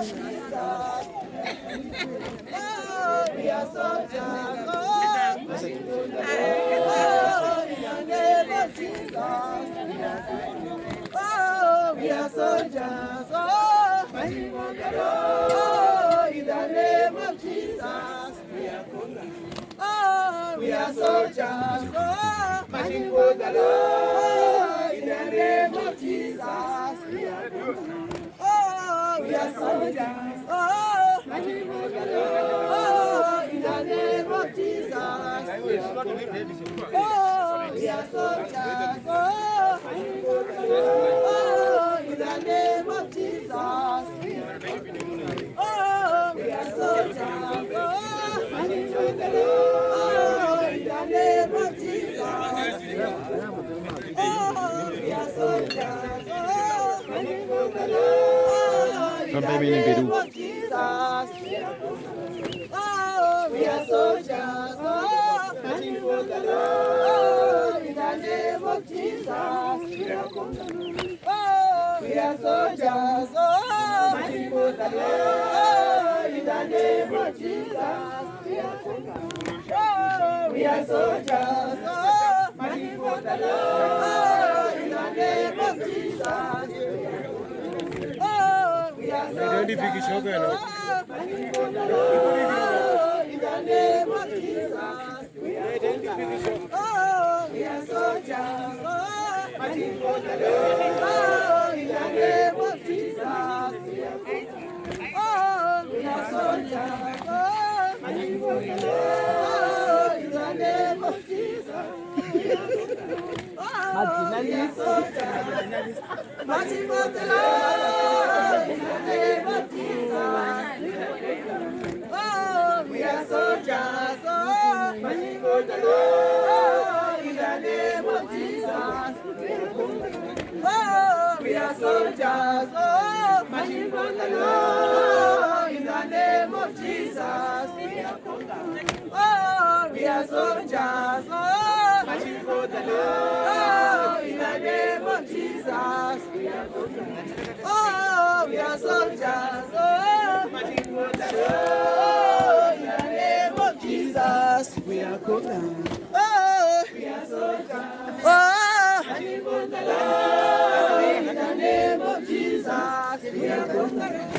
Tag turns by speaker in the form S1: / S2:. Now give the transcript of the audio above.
S1: Jesus. Oh, we are soldiers. Oh, in the name of Jesus. Oh, we are soldiers. Oh, in the name of Jesus. Oh, we are soldiers. Oh, marching for the Lord. In the name of Jesus. Oh, we are soldiers. Oh, marching for the Lord. In the name of Jesus. Oh, we are soldiers. Oh, marching for the Lord. In the name of Jesus. Oh, we are soldiers. Oh, marching for the Lord. In the name of Jesus. Oh, we are soldiers. Oh, marching for the Lord. In the name of Jesus. Oh, we are soldiers. Oh, marching for the Lord. In the name of Jesus. Oh, we are soldiers. Oh, marching for the Lord. In the name of Jesus. Oh, we are soldiers. Oh, marching for the Lord. In the name of Jesus. Oh, we are soldiers. Oh, marching for the Lord. In the name of Jesus. Oh, we are soldiers. Oh, marching for the Lord. In the name of Jesus. Oh, we are soldiers. Oh, marching for the Lord. In the name of Jesus. Oh, we are soldiers. Marching for the Lord. In the name of Jesus. Oh, we are soldiers. Oh, marching for the Lord. In the name of Jesus. Oh, we are soldiers. Oh, marching for the Lord. In the name of Jesus. Oh, we are soldiers. Oh, marching for the Lord. In the name of Jesus. Oh, we are soldiers. Oh, marching for the Lord. In the name of Jesus. We are conquerors. Oh, we are soldiers. Oh, marching for the Lord. In the name of Jesus. We are conquerors.